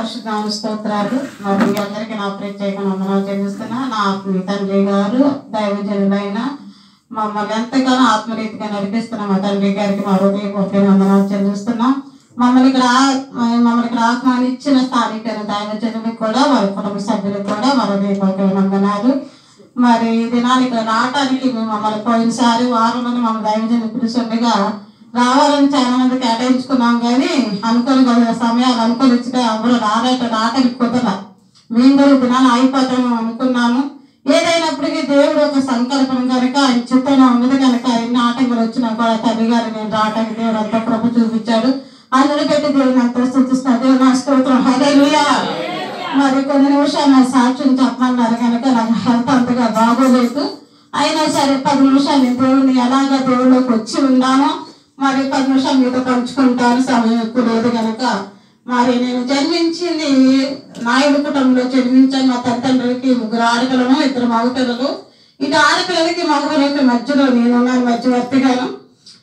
పరిశుద్ధాను స్తోత్రాలు. మరి మీ అందరికీ నా ప్రత్యేక వందనాలు చెల్లిస్తున్నా. నా తండ్రి గారు దైవజనులైన మమ్మల్ని ఎంతగానో ఆత్మరీతిగా నడిపిస్తున్నా మా తండ్రి గారికి మా హృదయపూర్వక వందనాలు చెల్లిస్తున్నాం. మమ్మల్ని ఇక్కడ ఆహ్వానించిన స్థానిక దైవజనులకు కూడా వారి కుటుంబ సభ్యులకు కూడా మా హృదయపూర్వక వందనాలు. మరి ఈ దినాలు ఇక్కడ రావటానికి మమ్మల్ని పోయినసారి వారంలో మమ్మల్ని దైవజనులు పిలుచుండగా రావాలని చాలా మంది కేటాయించుకున్నాం, కానీ అనుకోని సమయాలు అనుకోని వచ్చినా ఎవరు రావటానికి కుదరలా. మేము కూడా దినాలు అయిపోతాము అనుకున్నాము. ఏదైనప్పటికీ దేవుడు ఒక సంకల్పం కనుక ఆయన చిత్తంలో ఉన్నది కనుక ఎన్ని ఆటంకాలు వచ్చినా కూడా తల్లి గారు నేను రావటానికి దేవుడు అంత కృప చూపించాడు. అందులో పెట్టి దేవుని అంత స్థుతిస్తున్నా. దేవుడు నా స్తోత్రం. హల్లెలూయా. మరి కొన్ని నిమిషాలు నా సాక్ష్యం చెప్పమన్నారు కనుక నాకు హెల్త్ అంతగా బాగోలేదు. అయినా సరే 10 నిమిషాలు నేను దేవుడిని ఎలాగా దేవుళ్ళలోకి వచ్చి ఉన్నానో మరి 10 నిమిషాలు మీతో పంచుకుంటాను. సమయం ఎక్కువ లేదు కనుక మరి నేను జన్మించింది నాయుడు కుటుంబంలో జన్మించాను. మా తల్లిదండ్రులకి 3 ఆడపిల్లలు 2 మగపిల్లలు. ఇటు ఆడపిల్లలకి మగపిల్లలకి మధ్యలో నేనున్నాను, మధ్యవర్తిగాను.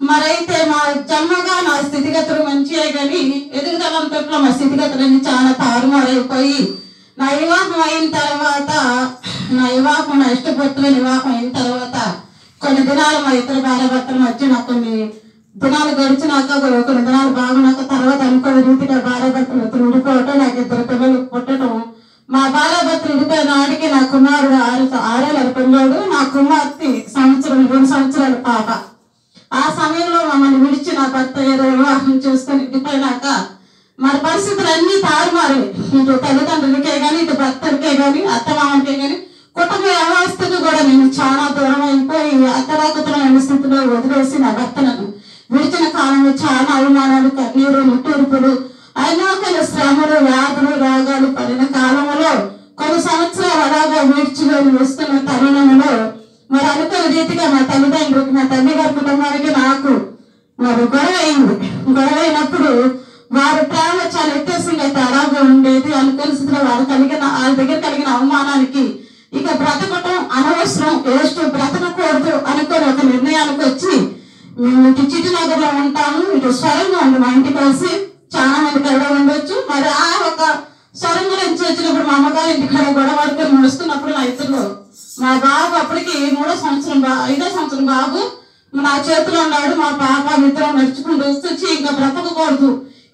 మరైతే మా జన్మగా నా స్థితిగతులు మంచివే, కానీ ఎదుగుదలంతో మా స్థితిగతులన్నీ చాలా తారుమారైపోయి నా వివాహం అయిన తర్వాత నా ఇష్టపూర్తిగా వివాహం అయిన తర్వాత కొన్ని దినాలు మా ఇద్దరు భార్యాభర్తల మధ్య నాకు కొన్ని దినాలు గడిచినాక కొన్ని దినాలు బాగున్నాక తర్వాత అనుకోని రీతిగా భార్యాభర్తలు విడిపోవటం, నాకు 2 పిల్లలు పుట్టడం. మా భార్యాభర్తలు విడిపోయిన నాటికి నా కుమారుడు 6 పిల్లోడు, నా కుమార్తె 2 సంవత్సరాల పాప. ఆ సమయంలో మమ్మల్ని విడిచి నా భర్త ఏదో వివాహం చేసుకొని విడిపోయినాక మరి పరిస్థితులు అన్నీ తారుమారు. ఇటు తల్లిదండ్రులకే కానీ ఇటు భర్తలకే కానీ అత్తమామకే కానీ కుటుంబ వ్యవస్థకు కూడా నేను చాలా దూరం అయిపోయి అత్తరాకుతమైన స్థితిలో వదిలేసి నా భర్తలను విడిచిన కాలంలో చాలా అవమానాలు, కన్నీరు, నిట్టూర్పులు, అయినాకలు, శ్రమలు, వ్యాధులు, రోగాలు పడిన కాలంలో కొన్ని సంవత్సరాలు అలాగా విడిచివేసి వస్తున్న తరుణంలో మరి అనుకున్న రీతిగా మా తల్లిదండ్రులకి మా తల్లి గారి కుటుంబానికి నాకు మరి గొడవ అయింది. గొడవ అయినప్పుడు వారి ప్రేమ చాలా వ్యత్యాసంగా అయితే అలాగే ఉండేది. అనుకున్న స్థితిలో వాళ్ళ దగ్గర కలిగిన అవమానానికి ఇక బ్రతకటం అనవసరం, వేస్ట్, బ్రతకకూడదు అనుకుని ఒక నిర్ణయానికి వచ్చి మేము ఇటు చిట్టినగర్లో ఉంటాము, ఇటు స్వరంగా ఉంది మా ఇంటికి కలిసి చాలా మంది కలిగి ఉండొచ్చు. మరి ఆ ఒక స్వరంగా నుంచి వచ్చినప్పుడు మా అమ్మగారు ఇంటికాడ గొడవ పడుకొని వస్తున్నప్పుడు నా ఇద్దరు మా బాబు అప్పటికి 5వ సంవత్సరం బాబు నా చేతిలో ఉన్నాడు. మా పాప ఇద్దరు నడుచుకుంటూ వస్తొచ్చి ఇంకా బ్రతకకూడదు,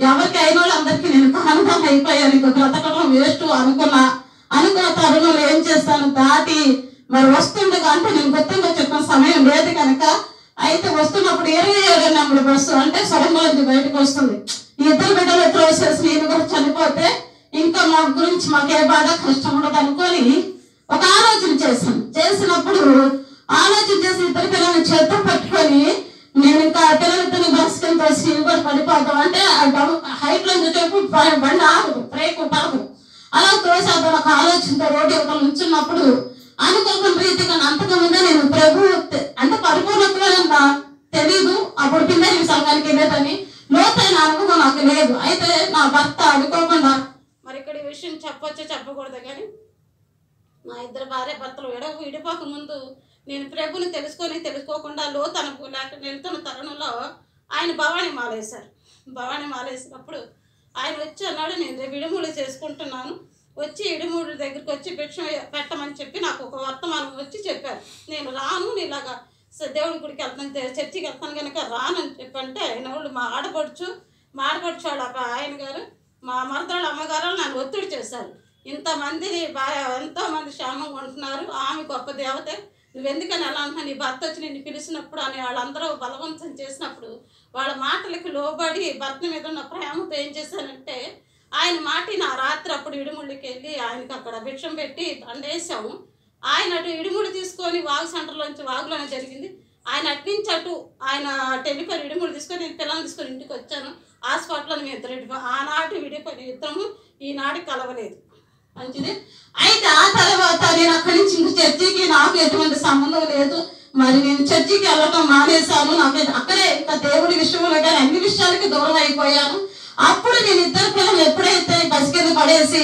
ఎవరికి అయిన వాళ్ళు అందరికీ నేను కానుకం అయిపోయాను, ఇంకా బ్రతకడం వేస్ట్ అనుకున్న తరుణంలో ఏం చేస్తాను దాటి మరి వస్తుండగా అంటే నేను గుర్తంగా చెప్పిన సమయం లేదు కనుక అయితే వస్తున్నప్పుడు 27 నెంబర్ బస్సు అంటే సొరంగంలోంచి బయటకు వస్తుంది. ఈ 2 బిడ్డలు ఎట్లా వచ్చేసి నేను కూడా చనిపోతే ఇంకా మా గురించి మాకే బాధ కష్టం ఉండదు అనుకొని ఒక ఆలోచన చేసినప్పుడు ఆలోచన చేసి 2 పిల్లల్ని చేత్తో పట్టుకొని నేను ఇంకా పిల్లలిద్దరిని బస్సుకొని తోసి కూడా పడిపోతాం అంటే హైట్ లో చెప్పు బండి ఆగదు, బ్రేక్ పడదు. అలా తోసేద్దాం ఒక ఆలోచనతో రోడ్డు ఇవ్వడం నుంచున్నప్పుడు అనుకోకుండా రీతిగా అంతకుముందే నేను ప్రభు అంటే పరిపూర్ణతగా తెలీదు. అప్పుడు పిల్లలు సంఘానికి వెళ్ళేదని లోతైన అనుభవం నాకు లేదు. అయితే నా భర్త అనుకోకుండా మరి ఇక్కడ ఈ విషయం చెప్పొచ్చో చెప్పకూడదు, కానీ నా 2 భార్యాభర్తలు విడిపోక ముందు నేను ప్రభుని తెలుసుకోకుండా లోతనకు లేక వెళ్తున్న తరుణంలో ఆయన భవానీ మాలేశారు. భవానీ మాలేసినప్పుడు ఆయన వచ్చి అన్నాడు, నేను రేపు ఇడుములు చేసుకుంటున్నాను, వచ్చి ఇడుముడి దగ్గరికి వచ్చి భిక్ష పెట్టమని చెప్పి నాకు ఒక వర్తమానం వచ్చి చెప్పారు. నేను రాను, ఇలాగా దేవుడి గుడికి వెళ్తాను, చర్చికి వెళ్తాను కనుక రానని చెప్పంటే ఆయన వాళ్ళు మా ఆడపడుచు వాళ్ళ ఆయన గారు మా మరదళ్ళ అమ్మగారు నన్ను ఒత్తిడి చేశారు. ఇంతమందిని ఎంతోమంది క్షేమంగా ఉంటున్నారు, ఆమె గొప్ప దేవతే, నువ్వెందుకని ఎలా అంటున్నా, నీ భర్త వచ్చి నిన్ను పిలిచినప్పుడు అని వాళ్ళందరూ బలవంతం చేసినప్పుడు వాళ్ళ మాటలకి లోబడి భర్త మీద ఉన్న ప్రేమతో ఏం చేశానంటే ఆయన మాట నా రాత్రి అప్పుడు ఇడుముళ్ళకి వెళ్ళి ఆయనకి అక్కడ భిక్షం పెట్టి దండేసాము. ఆయన అటు ఇడుముడు తీసుకొని వాగు సెంటర్లోంచి వాగులోనే జరిగింది. ఆయన అట్నుంచి అటు ఆయన టెలిఫోన్ ఇడుముడు తీసుకొని నేను పిల్లల్ని తీసుకొని ఇంటికి వచ్చాను. ఆ స్పాట్లో మేము 2 ఆనాటి విడిపోయిన ఇద్దరము ఈనాటికి కలవలేదు. మంచిది. అయితే ఆ తర్వాత నేను అక్కడి నుంచి ఇంక చర్చికి నాకు ఎటువంటి సంబంధం లేదు. మరి నేను చర్చికి వెళ్ళటం మానేశాను. నాకు అక్కడే ఇంకా దేవుడి విషయంలో కానీ అన్ని విషయాలకి దూరం అయిపోయాను. అప్పుడు నేను 2 పిల్లలు ఎప్పుడైతే బస్ కింద పడేసి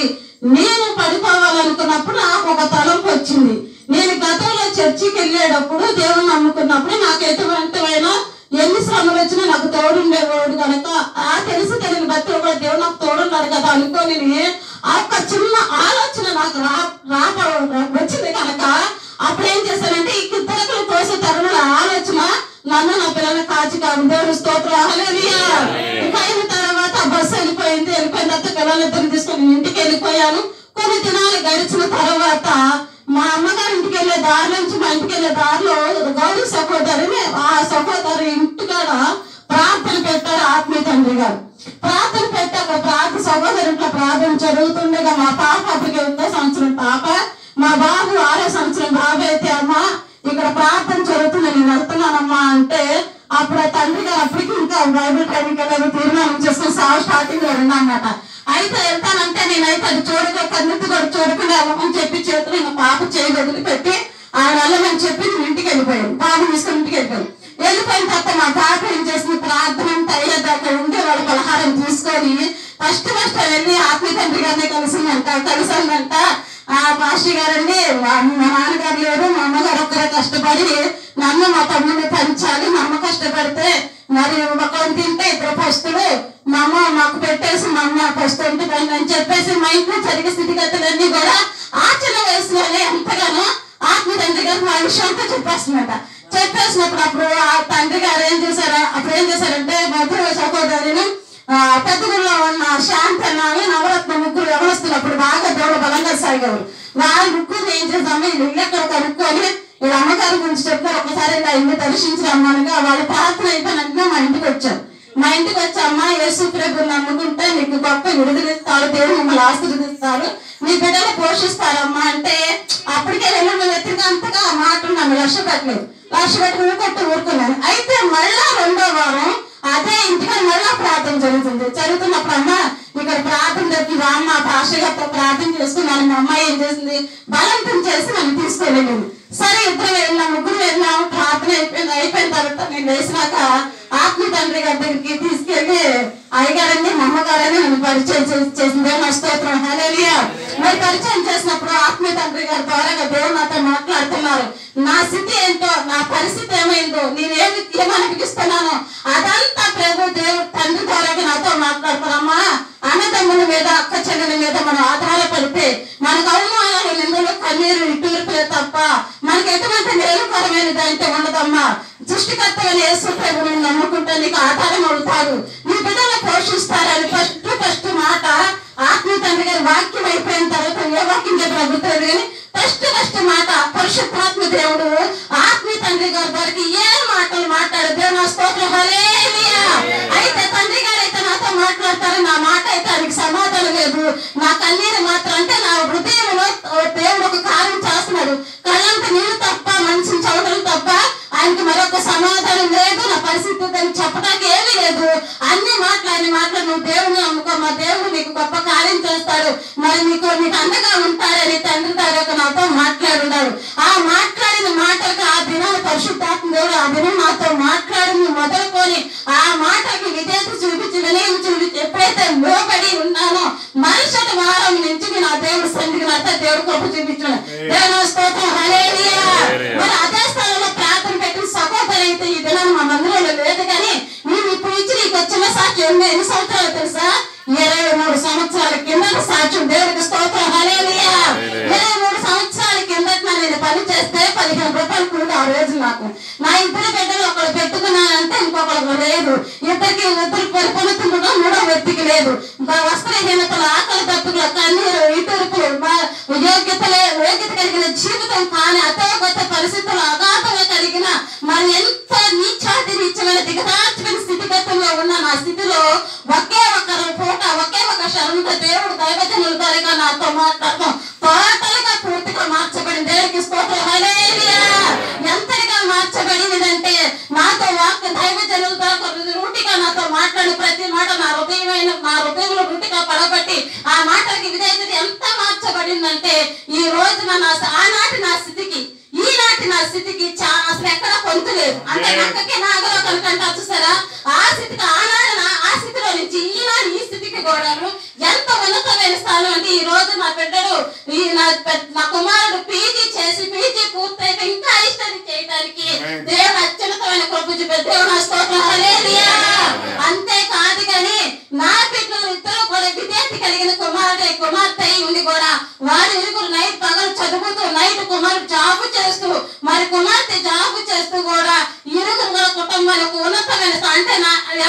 నేను పడిపోవాలనుకున్నప్పుడు నాకు ఒక తలంపు వచ్చింది. నేను గతంలో చర్చికి వెళ్ళేటప్పుడు దేవుని నమ్ముకున్నప్పుడు నాకు ఎటువంటివైనా ఎన్ని శ్రమలు వచ్చినా నాకు తోడుండేవాడు కనుక ఆ తెలిసి తెలియని భక్తులు కూడా దేవుడు నాకు తోడున్నాడు కదా అనుకోని చిన్న ఆలోచన నాకు వచ్చింది కనుక అప్పుడు ఏం చేశానంటే ఈ కిద్దరకులు తోసే తరుణుల ఆలోచన నన్ను నా పిల్లల్ని కాచి దేవుడు స్తోత్రం హల్లెలూయా. ఇంకా అయిన తర్వాత బస్సు వెళ్ళిపోయిన తర్వాత పిల్లలిద్దరిని తీసుకొని ఇంటికి వెళ్ళిపోయాను. కొన్ని దినాలు గడిచిన తర్వాత మా అమ్మగారి ఇంటికి వెళ్ళే దారి నుంచి మా ఇంటికి వెళ్ళే దారిలో గౌరీ సహోదరిని ఆ సహోదరి ఇంటికాడ ప్రార్థన పెట్టారు ఆత్మీయ తండ్రి గారు. ప్రార్థన పెట్టాక సహోదరి ఇంట్లో ప్రార్థన జరుగుతుండగా మా పాప అప్పటికి 8వ సంవత్సరం పాప, మా బాబు 6వ సంవత్సరం బాబు అయితే అమ్మ ఇక్కడ ప్రార్థన జరుగుతుంది నేను వెళ్తున్నానమ్మా అంటే అప్పుడు తండ్రి గారు అప్పటికి ఇంకా బైబిల్ ట్రైనింగ్ వెళ్ళారు తీర్మానం చేసుకుని స్టార్టింగ్ లో ఉన్నానమాట. అయితే వెళ్తానంటే నేనైతే అది కన్నెత్తి కూడా చూడకుండా వెళ్ళమని చెప్పి చేతులు ఇంకా పాప చేయి వదిలిపెట్టి ఆయన వెళ్ళమని చెప్పి నేను ఇంటికి వెళ్ళిపోయాను. బాబు తీసుకుని ఇంటికి వెళ్ళిపోయిన తర్వాత మా పాప ఏం చేసిన ప్రార్థన అంతా అయ్యేదాకా ఉండి వాళ్ళ పలహారం తీసుకొని ఫస్ట్ వెళ్ళి ఆత్మీయ తండ్రి గారిని కలిసిందంట. ఆ పాస్టర్ గారండి మా నాన్నగారు లేరు, మా అమ్మగారు ఒక్కరే కష్టపడి నన్ను మా తమ్ముడిని పెంచాలి, మా అమ్మ కష్టపడితే మరి ఒకరు తింటే 2 పస్తులు మా అమ్మ మాకు పెట్టేసి మా అమ్మ పస్తు ఉంటుంది అని చెప్పేసి మా ఇంట్లో జరిగే స్థితిగతులన్నీ కూడా ఆ చిన్న వయసులోనే ఎంతగానో ఆత్మీయ తండ్రి గారు మా విషయంతో చెప్పేసినప్పుడు అప్పుడు ఆ తండ్రి గారు ఏం చేశారంటే మధుర సహోదరిని పెద్దగుల్లో ఉన్న శాంతి అన్నాను నవరత్న ముగ్గురు ఎవరొస్తున్నారు అప్పుడు బాగా దేవుడు బలంగా సాగేవారు. వారి ముగ్గురు ఏం చేద్దాము ఇల్లు ఎక్కడ కనుక్కొని వీళ్ళ అమ్మగారి గురించి చెప్తారు. ఒకసారి నా ఇల్లు దర్శించి రమ్మనగా వాళ్ళ ప్రార్థన అయిపోయినట్టుగా మా ఇంటికి వచ్చారు. మా ఇంటికి వచ్చి అమ్మ యేసు ప్రభువుని నమ్ముకుంటే నీకు గొప్ప విడుదలిస్తారు, దేవుడు మిమ్మల్ని ఆశీర్వదిస్తారు, నీ బిడ్డలు పోషిస్తారమ్మా అంటే అప్పటికే వెళ్ళిన వ్యక్తిగా అంతగా ఆ మాటలు నన్ను లక్ష్య పెట్టి ఊరుకున్నాను. అయితే మళ్ళా 2వ వారం అదే ఇంటికి మళ్ళా ప్రార్థన జరుగుతున్నప్పుడు అమ్మ ఇక్కడ ప్రార్థన జరిగింది అమ్మ పాస్టర్ గారితో ప్రార్థన చేసుకున్నాను. మా అమ్మాయి ఏం చేసింది బలంతం చేసి నన్ను తీసుకెళ్ళింది. సరే ఇద్దరు వెళ్ళాం, ముగ్గురు వెళ్ళాము. ప్రార్థన అయిపోయిన తర్వాత నేను వేసినాక ఆత్మీయ తండ్రి గారి దగ్గరికి తీసుకెళ్లి అయ్యగారని మా అమ్మగారని నన్ను పరిచయం చేసింది. నా స్తోత్రం హల్లెలూయా. మరి పరిచయం చేసినప్పుడు ఆత్మీయ తండ్రి గారి ద్వారా దేవుడు నాతో మాట్లాడుతున్నారు. నా స్థితి ఏంటో, నా పరిస్థితి ఏమైందో, ఏమనిపిస్తున్నానో అదంతా ప్రభు దేవుడు తండ్రి ద్వారా నాతో మాట్లాడుతున్నామ్మా. అన్నదమ్ముల మీద అక్క చెల్లెల మీద మనం ఆధారపడితే మనకు అవమానాలు నిందలు కన్నీరు ఇటురుపులే తప్ప మనకి ఎటువంటి మేలుకరమైనది అంటే ఉండదమ్మా. సృష్టికర్తగా యేసు ప్రభువుని నమ్ముకుంటే నీకు ఆధారం అవుతారు, నీ బిడ్డలు పోషిస్తారని ఫస్ట్ మాట ఆత్మీయ తండ్రి గారి వాక్యం అయిపోయిన తర్వాత ఏ వాక్యం ప్రభుత్వం కానీ ఫస్ట్ మాట పరిశుద్ధాత్మ దేవుడు ఆత్మీయ తండ్రి గారి వారికి ఏ మాటలు మాట్లాడు దేవుడు స్తోత్రం హల్లెలూయా. అయితే తండ్రి గారు అయితే నాతో మాట్లాడతారు, నా మాట అయితే ఆయనకి సమాధానం లేదు. నా కన్నీరు మాత్రం అంటే నా హృదయంలో దేవుడు ఒక కార్యం చేస్తున్నాడు. కళ్ళంత నీళ్ళు తప్ప మనిషిని చదవడం తప్ప ఆయనకి మరొక సమాధానం లేదు. నా పరిస్థితి దాన్ని చెప్పడానికి ఏమీ లేదు. అన్ని మాట్లాడి నువ్వు దేవుడిని నమ్ముకో, మా దేవుడు నీకు గొప్ప కార్యం చేస్తాడు, మరి నీకు అండగా ఉంటాడని తండ్రి గారు నాతో మాట్లాడున్నాడు. ఆ మాట్లాడిన మాటలకు ఆ దినం పరిశుద్ధాత్మ దేవుడు ఆ దినం నాతో మాట్లాడింది మొదలుకొని ఆ మాటకి విధేయత చూపించి వినయం చూపించి ఎప్పుడైతే లోబడి ఉన్నానో మరుసటి వారం నుంచి నా దేవుడు సంధికి నాతో దేవుడు గొప్ప చూపించాడు. దేవుని స్తోత్రం హల్లెలూయా. మరి అదే స్థలంలో ప్రార్థన పెట్టిన సహోదరి అయితే ఈ దినాన్ని మా మందిరంలో లేదు, కానీ నేను ఇప్పుడు ఇచ్చి నీకు వచ్చిన సాక్ష్యం ఎన్ని సంవత్సరాలు తెలుసా? 23 సంవత్సరాల కింద సాక్ష్యం. దేవుడికి స్తోత్రం హల్లెలూయా. 23 సంవత్సరాల కిందట నేను పని చేస్తే 15 రూపాయలు కూడా ఆ రోజు నాకు నా 2 బిడ్డలు ఒకళ్ళు పెట్టుకున్నానంటే ఇంకొకళ్ళు లేదు. ఇద్దరు పరిపొలుతుండడం 3వ వ్యక్తికి లేదు. వస్త్రహీనతలు, ఆకలి తప్పులు, కన్నీరు, ఇటురుపులు, యోగ్యత కలిగిన జీవితం కానీ అతోగత పరిస్థితులు అగాధంగా కలిగిన మరి ఎంత నీచమైన దిగదార్చుకున్న స్థితిగతుల్లో ఉన్న నా స్థితిలో ఒకే ఒక శరణుగా దేవుడు దైవజనుల ద్వారా నాతో మాట్లాడతాం టోటల్గా పూర్తిగా మార్చబడింది. దేవుడికి స్తోత్రం హల్లెలూయా. ఎంతగా మార్చబడిందంటే నాతో దైవజనుల ద్వారా రూటిగా నాతో మాట్లాడి ప్రతి మాట నా హృదయంలో రూటిగా పడబట్టి ఆ మాటలకి విధేయత ఎంత మార్చబడిందంటే ఈ రోజున ఆనాటి నా స్థితికి ఈనాటి నా స్థితికి చాలా అసలు ఎక్కడ పొంతు లేదు. అంటే నక్కకి నాగలో కనుకంటే చూసారా ఆ స్థితికి ఆ స్థితిలో నుంచి ఈనాడు ఈ స్థితికి కూడా ఎంత ఉన్నతమైన స్థానం అంటే ఈ రోజు నా బిడ్డడు నా కుమారుడు పీజీ చేసి పీజీ పూర్తయితే ఇంకా ఇష్టాన్ని చేయడానికి దేవుడు అత్యున్నతమైన కృప చూపారు. దేవుడు స్తోత్రం హల్లెలూయా. అంతేకాదు కానీ నా బిడ్డలు ఇద్దరు కూడా విధేయత కలిగిన కుమారుడే కుమారుడు జాబు చేస్తూ మరి కుమార్తె జాబు చేస్తూ కూడా ఇరుగురు కుటుంబాన్ని ఒక ఉన్నతమైన అంటే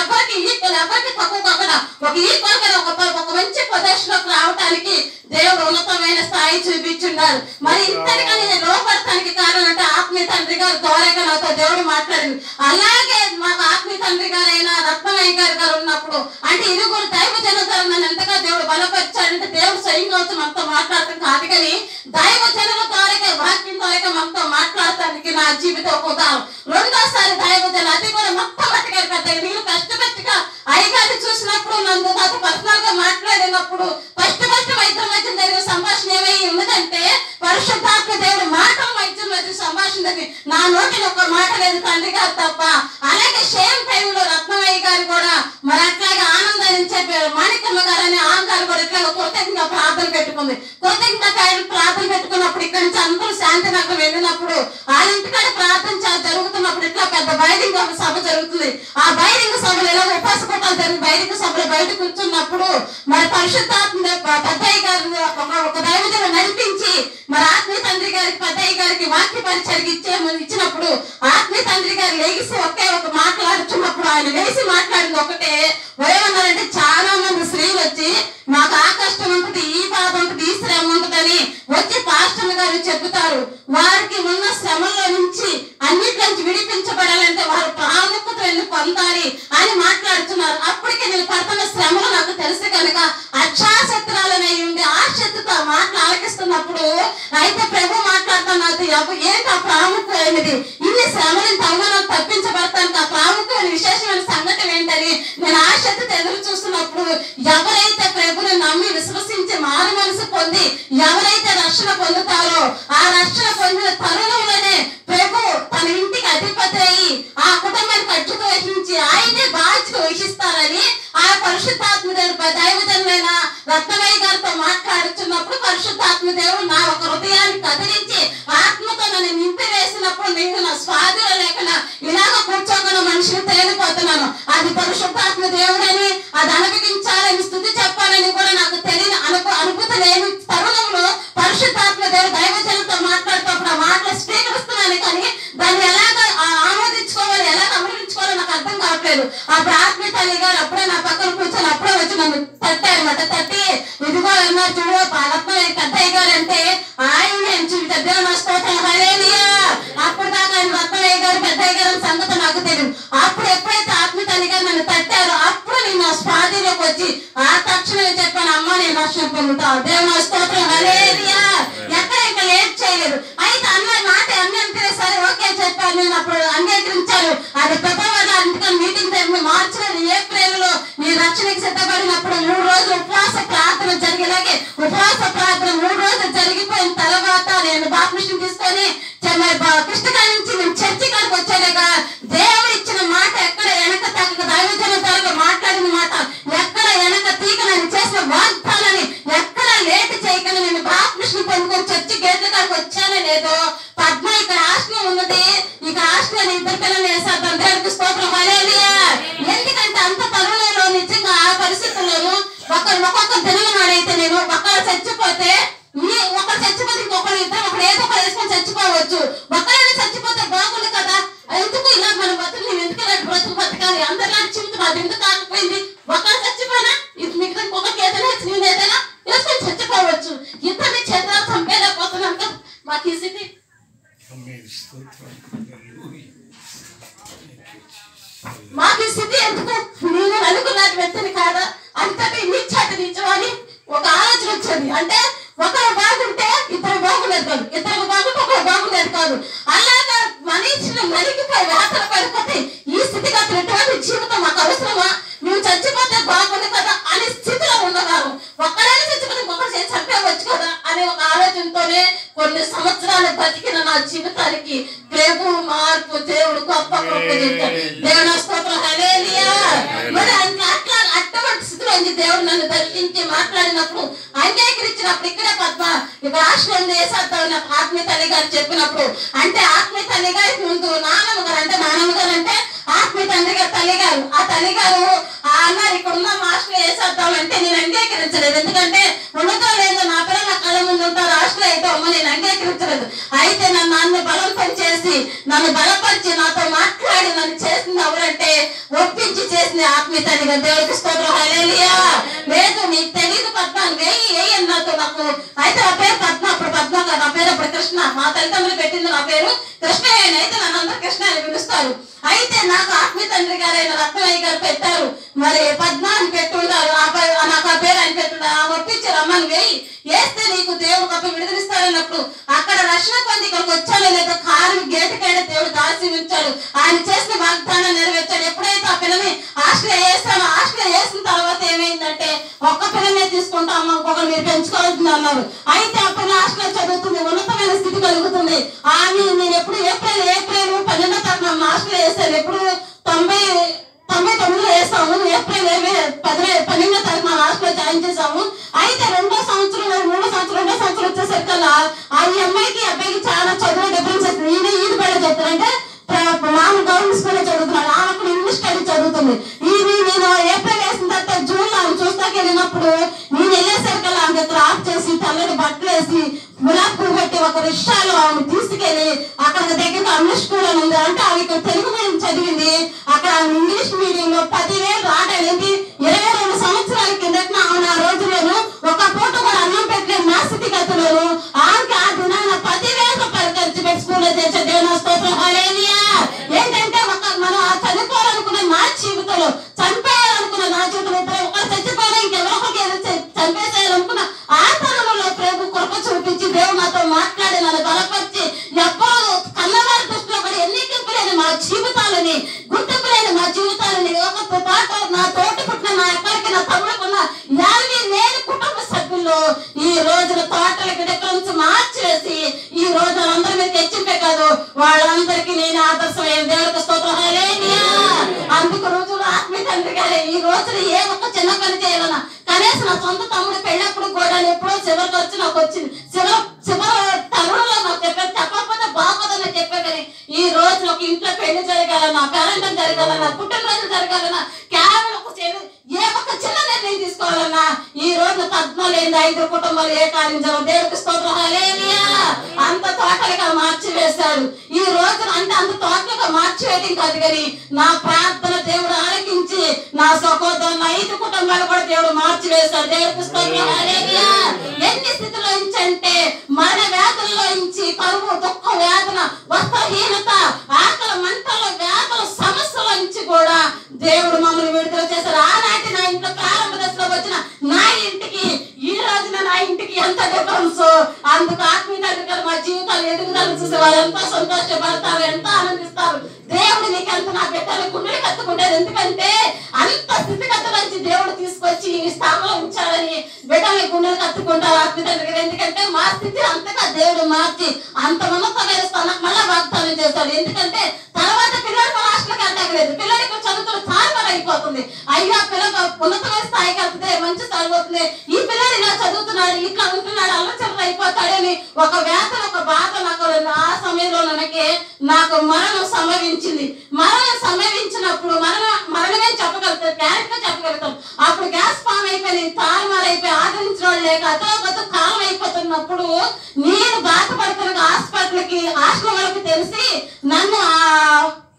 ఎవరికి ఈక్వల్ ఎవరికి తక్కువ కాకుండా ఒక ఈక్వల్ గా ఒక మంచి పొజిషన్లోకి రావడానికి దేవుడు ఉన్నతమైన స్థాయి చూపించున్నారు. మరి ఇంతటికని నేను లోపడటానికి కారణం అంటే ఆత్మీయ తండ్రి గారు ద్వారాగా నాతో దేవుడు మాట్లాడింది. అలాగే మాకు ఆత్మీయ తండ్రి గారైనా రత్నమయ్య గారు ఉన్నప్పుడు అంటే ఇరుగురు దైవ జనులు నన్ను ఎంతగా దేవుడు బలపరిచాడంటే దేవుడు స్వయంగా వచ్చి మనతో మాట్లాడటం కాదు కానీ దైవ జనుల ద్వారా వాక్యం ద్వారా మనతో మాట్లాడటానికి నా జీవితం ఒక ఉదాహరణ. రెండోసారి దైవ జనులు అది కూడా మొట్టమొదటిగా పెద్ద నేను కష్టపచ్చిగా అయ్యగారిని చూసినప్పుడు నన్ను నాతో పర్సనల్ గా మాట్లాడినప్పుడు ఫస్ట్ వైద్యుల మధ్య జరిగిన సంభాషణ ఏమై ఉన్నదంటే పరిశుద్ధాత్మ దేవుడు మాటల వైద్యుల మధ్య సంభాషణ నా నోటిని ఒక మాట లేదు తండ్రి గారు తప్ప. అలాగే సేమ్ టైంలో రత్నమయ్య గారు కూడా మరి అట్లాగే ఆనందాన్ని చెప్పారు. మాణికమ్మ గారు అనే ఆంగారు కూడా ఇట్లా కృతజ్ఞత ప్రార్థన పెట్టుకుంది. కృతజ్ఞత ప్రార్థన పెట్టుకున్నప్పుడు ఇక్కడ నుంచి అందరూ శాంతినగరం వెళ్ళినప్పుడు వాళ్ళ ఇంటికాడ ప్రార్థన జరుగుతున్నప్పుడు ఇట్లా పెద్ద బైరింగ్ సభ జరుగుతుంది. ఆ బైరింగ్ సభలో ఎలా ఉపాస కూటాలు జరిగి బైరింగ్ సభలో బయట కూర్చున్నప్పుడు మరి పరిశుద్ధాత్మ పెద్దయ్య గారు ఒక దైవజను నడిపించి మరి ఆత్మీయ తండ్రి గారికి పెద్దయ్య గారికి వాక్య పరిచయకి ఇచ్చినప్పుడు ఆత్మీయ తండ్రి గారు లేచి ఒకే ఒక మాట్లాడుతున్నప్పుడు ఆయన లేచి మాట్లాడింది ఒకటే ఏమన్నారంటే చాలా మంది స్త్రీలు వచ్చి మాకు ఆ కష్టం ఉంటుంది, ఈ బాధ ఉంటుంది, ఈ శ్రమ ఉంటుందని వచ్చి పాస్టర్ గారు చెబుతారు. వారికి ఉన్న శ్రమలో నుంచి అన్నిట్లోంచి విడిపించబడాలంటే వారు ప్రాముఖ్యతను పొందాలి అని మాట్లాడుతున్నారు. అప్పటికే నేను పడుతున్న శ్రమలు నాకు తెలుసు కనుక అక్షాశత్రాలనై ఉండి ఆ శక్తితో మాటలు ఆలకిస్తున్నప్పుడు అయితే ప్రభు మాట్లాడుతున్నది ఏంటి ఆ ప్రాముఖ్యమైనది ఇన్ని శ్రమలను తమను తప్పించబడతానికి ఆ ప్రాముఖ్యమైన విశేషమైన సంఘటన ఏంటని నేను ఆ శక్తితో ఎదురు చూస్తున్నప్పుడు ఎవరైతే ప్రభుని నమ్మి విశ్వసించి మారు మనసు పొంది ఎవరైతే రక్షణ పొందుతారో ఆ రక్షణ పొందిన తరుణంలోనే ప్రభు తన ఇంటికి అధిపతి అయ్యి ఆ కుటుంబానికి అడ్డుకు వహించి ఆయనే బాధ్యత వహిస్తారని ఆ పరిశుద్ధాత్మ దేవుడు దైవజనులైన రత్నమయ్య గారితో మాట్లాడుతున్నప్పుడు పరిశుద్ధాత్మ దేవుడు నా ఒక హృదయాన్ని కదిలించి ఆత్మతో నన్ను నింపి వేసినప్పుడు నేను నా స్వాధీనం లేకుండా ఇలాగ కూర్చోకుండా మనిషిని తేలిపోతున్నాను. అది పరిశుద్ధాత్మ దేవుడని అది అనుభవించాలని స్థుతి చెప్పాలని కూడా నాకు తెలియని అనుభూతి లేని తరుణంలో పరిశుద్ధాత్మ దేవుడు దైవజనులతో మాట్లాడుతున్నప్పుడు ఆ మాటలు స్వీకరిస్తున్నాను కానీ దాన్ని ఎలాగ ఆమోదించుకోవాలి ఎలాగ అమరించుకోవాలో నాకు అర్థం కావట్లేదు. అప్పుడు ఆత్మీయ తల్లి గారు అప్పుడే నా పక్కన కూర్చొని అప్పుడే వచ్చి నన్ను తట్టారన్నమాట. తట్టి ఇదిగో అన్నారు చూడు రత్నమయ్య పెద్దయ్య గారు అంటే ఆయన దేవుని స్తోత్రం హల్లెలూయా. అప్పుడు దాకా ఆయన రత్నమయ్య గారు పెద్దయ్య గారు సంగతి నాకు తెలియదు. అప్పుడు ఎప్పుడైతే ఆత్మీయ తల్లి గారు నన్ను తట్టారో అప్పుడు నేను నా స్వాధీనంలోకి వచ్చి ఆ తక్షణమే చెప్పాను అమ్మ నేను రక్షణ పొందుతా దేవుని స్తోత్రం హల్లెలూయా. ఎక్కడ ఇంకా లేట్ చేయలేదు. అయితే అన్న మాట అన్నంటే సరే ఓకే చెప్పాను. నేను అప్పుడు అంగీకరించాను. అది ఫిబ్రవరి ఇంటికి మీటింగ్ టైం మార్చిలో ఏప్రిల్లో నీ రక్షణకి సిద్ధపడినప్పుడు 3 రోజులు ఉపవాస ప్రార్థన జరిగేలాగే ఉపవాస ప్రార్థన 3 రోజులు జరిగిపోయిన తర్వాత నేను బాప్టిజం తీసుకొని కృష్ణగా నుంచి నేను చర్చి కాడికి వచ్చానుగా దేవుడు ఇచ్చిన మాట ఎక్కడ వెనక తగ్గ దైవజన ద్వారా మాట్లాడిన మాట ఎక్కడ వెనక తీగ నేను చేసిన వాగ్దానాన్ని ఎక్కడ లేట్ చేయకుండా నేను బాప్టిజం పొందుకొని చర్చి గేట్ల కాడికి వచ్చానో లేదో పద్మ ఇక్కడ ఆశ్రయం ఉన్నది. ఇక ఆశ్రయం 2 పిల్లలు వేసేద్దాం దేవుడికి స్తోత్రం హల్లెలూయా. ఎందుకంటే అంత తరుణంలో నిజంగా ఆ పరిస్థితుల్లోనూ ఒక్కొక్క దినం నాడైతే నేను ఒకరు చచ్చిపోతే ఇంకొకరు ఇద్దరు ఒకరు ఏదో ఒకరు వేసుకొని చచ్చిపోవచ్చు. ఒకరైనా చచ్చిపోతే బాగుంది కదా ఎందుకు ఇలా మన బతులు నేను ఎందుకు ఇలాంటి బ్రతుకు బతకాలి అందరిలాంటి జీవితం అది ఎందుకు కాకపోయింది. ఒకరు చచ్చిపోయినా ఇది మిగతా ఇంకొకరికి ఏదైనా నేను ఏదైనా వేసుకొని చచ్చిపోవచ్చు. ఇద్దరిని చేతులు చంపేలేకపోతున్నాను కదా మాకు ఈ స్థితి. మాకు ఈ స్థితి ఎందుకు నేను అనుకున్నది వ్యక్తిని కాదా అంతటి నిచ్చాటి నిజమని ఒక ఆలోచన వచ్చింది. అంటే ఒకరు బాగుంటే ఇద్దరు బాగులేదు కాదు, ఇద్దరు బాగుంటే ఒకరు బాగులేదు కాదు. అలాగా మనిషిని మరిగిపోయి వేతన పడిపోతే ఈ స్థితిగతులు ఎటువంటి జీవితం మాకు అవసరమా? నువ్వు చచ్చిపోతే బాగుంది కదా అనే స్థితిలో ఉన్నవారు ఒక్కరైనా చచ్చిపోతే ఒకరు చేసి చంపేవచ్చు కదా అనే ఒక ఆలోచనతోనే కొన్ని సంవత్సరాలు బతికిన నా జీవితానికి ప్రభు మార్పు దేవుడు గొప్ప కృప చేశాడు. దేవుని స్తోత్రం హల్లెలూయా. మరి అట్లా అటువంటి స్థితిలో దేవుడు నన్ను దర్శించి మాట్లాడినప్పుడు అంగీకరించినప్పుడు ఇక్కడే పద్మ ఇక ఆశ్రయం వేసేద్దాం నాకు ఆత్మీయ తల్లి గారు చెప్పినప్పుడు అంటే ఆత్మీయ తల్లి గారికి ముందు నాన్నమ్మ గారు అంటే ఆత్మీయ తండ్రి గారు తల్లి గారు ఆ తల్లి గారు అన్నారు ఇక్కడ ఉన్న మాస్టర్ వేసేద్దాం అంటే నేను అంగీకరించలేదు. ఎందుకంటే ఉన్నదో లేదో నా పిల్లలు నా కళ్ళ ముందు ఉంటారు హాస్టల్ అయితే అమ్మ నేను అంగీకరించలేదు. అయితే నన్ను బలవంతం చేసి నన్ను బలపరిచి నాతో మాట్లాడి నన్ను చేసింది ఎవరంటే ఒప్పించి చేసింది ఆత్మీయ తల్లిగా. దేవుడికి స్తోత్రం. హల్లెలూయా. లేదు నీకు తెలియదు పద్మ, వేయి నాతో నాకు. అయితే నా పేరు పద్మ, అప్పుడు పద్మ కాదు, నా పేరు అప్పుడు కృష్ణ. మా తల్లిదండ్రులు పెట్టింది నా పేరు కృష్ణ. అయితే నన్ను అందరూ కృష్ణ అని పిలుస్తారు. అయితే నాకు ఆత్మీయ తండ్రి గారైన రత్నయ్య గారు పెట్టారు, మరి పద్మ అని పెట్టుంటారు. నాకు ఆ పేరు అని పెట్టుంటారు. ఆ ఒప్పించారు, అమ్మని వేస్తే నీకు దేవుడు గొప్ప విడుదలిస్తారన్నప్పుడు అక్కడ రక్షణ పొంది ఇక్కడికి వచ్చాడో లేదో కారు గేటుకైనా దేవుడు దాచి ఉంచాడు. ఆయన చేసిన వాగ్దానం నెరవేర్చాడు. ఎప్పుడైతే ఆ పిల్లని హాస్టల్ వేసానో, హాస్టల్ వేసిన తర్వాత ఏమైందంటే ఒక్క పిల్లనే తీసుకుంటా అమ్మ, ఇంకొకరు మీరు పెంచుకోవాల్సింది అన్నారు. అయితే ఆ పిల్ల హాస్టల్ చదువుతుంది, ఉన్నతమైన స్థితి కలుగుతుంది. ఆమె నేను ఎప్పుడు ఏప్రిల్ 12వ తారీఖున హాస్టల్ వేసాను. ఎప్పుడు 99లో వేసాము. ఏప్రిల్ 12వ తారీఖున హాస్టల్ జాయిన్ చేసాము. అయితే రెండో సంవత్సరం వచ్చేసరికల్లా ఆ అమ్మాయికి అబ్బాయికి చాలా చదువు డిఫరెన్స్ వస్తుంది. ఈయన బయట చెప్తారంటే మామూలు గవర్నమెంట్ స్కూల్లో చదువుతున్నాడు, ఆమె అక్కడ ఇంగ్లీష్ స్టడీ చదువుతుంది. నేను ఏప్రిల్ వేసిన తర్వాత జూన్ ఆమె చూస్తాకి వెళ్ళినప్పుడు నేను వెళ్ళేసరికల్లా ఆమె ఆఫ్ చేసి తెల్లటి బట్టలు వేసి గులాబీ పువ్వు పెట్టి ఒక రిక్షాలో ఆమె తీసుకెళ్లి అక్కడ దగ్గర ఇంగ్లీష్ స్కూల్ అని ఉంది. అంటే ఆమె ఇక్కడ తెలుగు మీడియం చదివింది, అక్కడ ఇంగ్లీష్ మీడియంలో 10,000 రావడానికి 22 సంవత్సరాల కిందట ఆమె ఆ రోజులోను ఒక పూట కూడా అన్నం పెట్టలేని నా స్థితిగతులను ఆమెకి ఆ దినాన 10,000 రూపాయలు ఖర్చు పెట్టి స్కూల్లో చేసే దేవుని స్తోత్రం. హల్లెలూయా. ఏంటంటే మనం చనిపోవాలనుకున్న నా జీవితంలో, చనిపోయాలనుకున్న నా జీవితంలో, ఇద్దరు ఒకరు చచ్చిపోయినా ఇంకెవరో ఒకరికి చంపేసేయాలనుకున్న ఆ తరంలో ప్రభు కృప చూపించి దేవుడు నాతో మాట్లాడి నన్ను బలపరిచి ఎవ్వరూ కన్నవారి దృష్టిలో కూడా ఎన్నికలు లేని మా జీవితాలని, గుర్తింపు లేని మా జీవితాలని నా తోటి పుట్టిన నా ఎక్కడికి నా తమ్ముడుకున్న యావి లేని కుటుంబ సభ్యుల్లో ఈ రోజున తోటలకి డిఫరెన్స్ మార్చివేసి ఈ రోజు అందరి మీద తెచ్చింపే కాదు, వాళ్ళందరికీ నేను ఆదర్శమైన దేవుడికి స్తోత్రం. హల్లెలూయా. అందుకు రోజులు ఆత్మీయ తండ్రి గారే ఈ రోజున ఏ ఒక్క చిన్న పని చేయాలన్నా కనీసం నా సొంత తమ్ముడు పెళ్ళప్పుడు కూడా ఎప్పుడో చివరికి వచ్చి నాకు వచ్చింది, చివరి తరుణంలో నాకు చెప్పకపోతే బాగోదని చెప్పే కానీ ఈ రోజు ఒక ఇంట్లో పెళ్లి జరగాలన్నా, పేరెంటం జరగాలన్నా, పుట్టినరోజు జరగాలన్నా, కేవలం ఏ ఒక్క చిన్న నిర్ణయం తీసుకోవాలన్నా ఈ రోజు పద్మ లేని 5 కుటుంబాలు ఏ కార్యం జరగదు. దేవుడికి స్తోత్రం. హల్లెలూయా. అంత తోటలుగా మార్చివేశాడు ఈ రోజున. అంటే అంత తోటలుగా మార్చివేయడం కాదు కానీ నా ప్రార్థన దేవుడు ఆలకించి నా సహోదరుల 5 కుటుంబాలు కూడా దేవుడు మార్చివేశాడు. దేవుడికి స్తోత్రం. హల్లెలూయా. ఎన్ని స్థితిలో అంటే మరణ వ్యాధుల్లో నుంచి కరువు, దుఃఖ వేదన, వస్త్రహీనత, ఆకలి మంటలు, వ్యాధుల సమస్యల నుంచి కూడా దేవుడు మమ్మల్ని విడుదల చేశారు. ఆనాటి నా ఇంట్లో ప్రారంభ దశలో వచ్చిన నా ఇంటికి ఈ రోజున నా ఇంటికి ఎంత డిఫరెన్స్. అందుకు ఆత్మీయ తండ్రి మా జీవితాలు ఎదుగుదల చూసి వారు ఎంతో సంతోషపడతారు, ఎంతో ఆనందిస్తారు. దేవుడు నీకెంత నా బిడ్డలు గుండెలు కత్తుకుంటారు. ఎందుకంటే అంత స్థితిగత నుంచి దేవుడు తీసుకొచ్చి ఈ స్థానంలో ఉంచాలని బిడ్డలు గుండెలు కత్తుకుంటారు ఆత్మీయ తండ్రి. ఎందుకంటే మా స్థితి అంతగా దేవుడు మార్చి అంత ఉన్నతమైన స్థానం మళ్ళా వాగ్దానం చేస్తాడు. ఎందుకంటే తర్వాత పిల్లలు మన హాస్టల్కి వెళ్ళలేదు, పిల్లలకి చదువుతున్న తారుమారు అయిపోతుంది. అయ్యా పిల్లలు ఉన్నతమైన స్థాయికి వెళ్తే మంచి స్థాయి అవుతుంది, ఈ పిల్లలు ఇలా చదువుతున్నాడు, ఇట్లా ఉంటున్నాడు, అల్లచల్ల అయిపోతాడని ఒక వేతన, ఒక బాధ నాకు ఆ సమయంలో నాకు మరణం సంభవించింది. మరణం సంభవించినప్పుడు మరణమే చెప్పగలుగుతాం, క్యారెక్ట్ గా చెప్పగలుగుతాం. అప్పుడు గ్యాస్ ఫామ్ అయిపోయి తారుమారు అయిపోయి ఆదరించిన వాళ్ళు లేక అతోగత కాలం అయిపోతున్నప్పుడు నేను బాధపడుతున్న హాస్పిటల్కి వాళ్ళకి తెలిసి నన్ను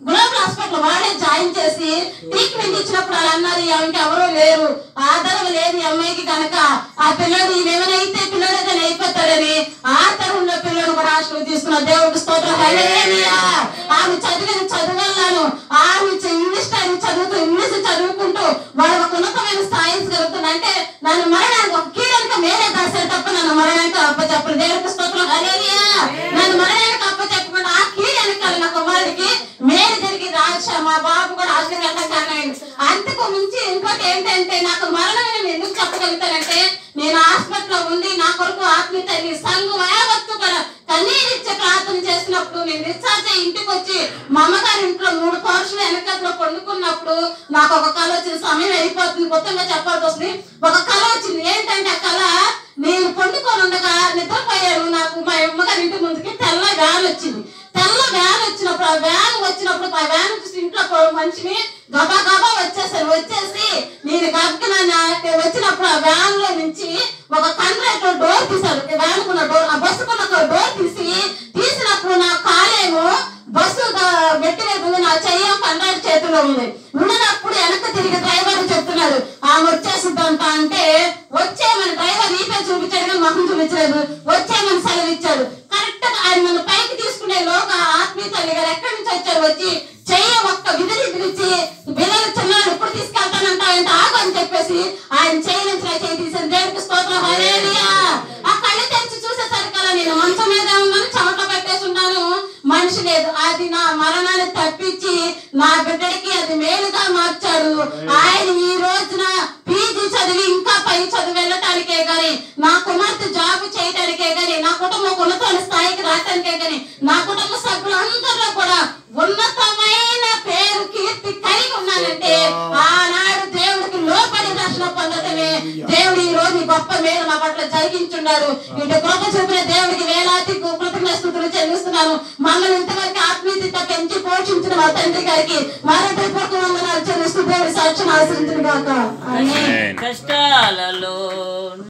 గ్లోబల్ హాస్పిటల్ వాడే జాయిన్ చేసి ట్రీట్మెంట్ ఇచ్చినప్పుడు వాళ్ళు అన్నారు ఆమెకి ఎవరూ లేరు, ఆధారం లేదు ఈ అమ్మాయికి కనుక ఆ పిల్లడు ఏమైనా పిల్లడు ఏదైనా అయిపోతాడని ఆ తరంలో పిల్లడు కూడా హాస్టల్ తీసుకున్నారు. దేవుడికి స్తోత్రం. హల్లెలూయా. ఆమె చదివిన చదువులను ఆమె ఇంగ్లీష్ ఇంగ్లీష్ చదువుకుంటూ వాడు ఒక ఉన్నతమైన స్థాయి జరుగుతుంది. అంటే నన్ను మరణానికి ఒక కీడనికి మేరే దాసారు తప్ప నన్ను మరణానికి అప్పచెప్పరు. దేవుడికి స్తోత్రం. హల్లెలూయా. నన్ను మరణానికి అప్పచెప్పకుండా ఆ కీడనికి నా కుమారుడికి మేలు జరిగి మా బాబు కూడా హాస్టల్కి వెళ్ళడం కారణమైంది. అంతకు మించి ఇంకోటి ఏంటంటే నాకు మరణం నేను ఎందుకు చెప్పగలుగుతానంటే నేను హాస్పిటల్లో ఉండి నా కొరకు ఆత్మీయ తల్లి సంఘం యావత్తు కూడా కన్నీరిచ్చే ప్రార్థన చేసినప్పుడు నేను డిశ్చార్జ్ అయ్యి ఇంటికి వచ్చి మా అమ్మగారి ఇంట్లో 3 పౌరుషులు వెనకట్లో పండుకున్నప్పుడు నాకు ఒక కళ వచ్చింది. సమయం అయిపోతుంది, మొత్తంగా చెప్పాల్సి వస్తుంది. ఒక కళ వచ్చింది. ఏంటంటే ఆ కళ నేను పండుకొని ఉండగా నిద్రపోయాను. నాకు మా అమ్మగారి ఇంటి ముందుకి తెల్ల వ్యాన్ వచ్చింది. తెల్ల వ్యాన్ వచ్చినప్పుడు ఆ వ్యాన్ చూసి ఇంట్లో మనిషిని గబా గబా వచ్చేసి నేను గగ్గన వచ్చినప్పుడు ఆ వ్యాన్ లో నుంచి ఒక కండ్రైటర్ డోర్ తీశారు. వ్యాన్ కున్న డోర్, ఆ బస్సుకున్న డోర్ తీసి మొహం చూపించలేదు, వచ్చామని సెలవు ఇచ్చాడు. కరెక్ట్ గా ఆయన నన్ను పైకి తీసుకునే లోగా ఆత్మీయ తల్లి గారు ఎక్కడి నుంచి వచ్చారు, వచ్చి చెయ్యి ఒక్క విదిలిచి పిల్లలు చిన్నాడు ఇప్పుడు తీసుకెళ్తానంట ఆయన ఆగు అని చెప్పేసి ఆయన చెయ్యి నుంచి నా చెయ్యి తీసిన దేవుడికి స్తోత్రం. హల్లెలూయా. ఆ కళ్ళు తెరిచి చూసేసరికల్లా నేను మంచం మీద ఉన్నాను, చెమట పెట్టేసి ఉన్నాను, మనిషి లేదు. అది నా మరణాన్ని తప్పించి నా బిడ్డడికి అది మేలుగా మార్చాడు. ఆయన ఈ రోజున పీజీ చదివి ఇంకా పై చదువు వెళ్ళటానికే గాని, నా కుమార్తె జాబ్ చేయడానికే గాని, నా కుటుంబం ఉన్నత స్థాయికి రావడానికే గాని, నా కుటుంబ సభ్యులందరూ కూడా ఉన్నతమైన పేరు కీర్తి కలిగి ఉన్నానంటే ఆనాడు దేవుడికి లోపడి రక్షణ పొందటమే. దేవుడు ఈ రోజు గొప్ప మేలు మా పట్ల జరిగించున్నాడు. ఇటు కృప చూపిన దేవుడికి వేలాది కృతజ్ఞతలు చెల్లిస్తున్నాను. మమ్మల్ని ఇంతవరకు ఆత్మీయత పెంచి పోషించిన మా తండ్రి గారికి మరొక వందనాలు చెల్లిస్తూ దేవుడి సాక్ష్యం ఆశ్రయించిన గాక. కష్టాలలో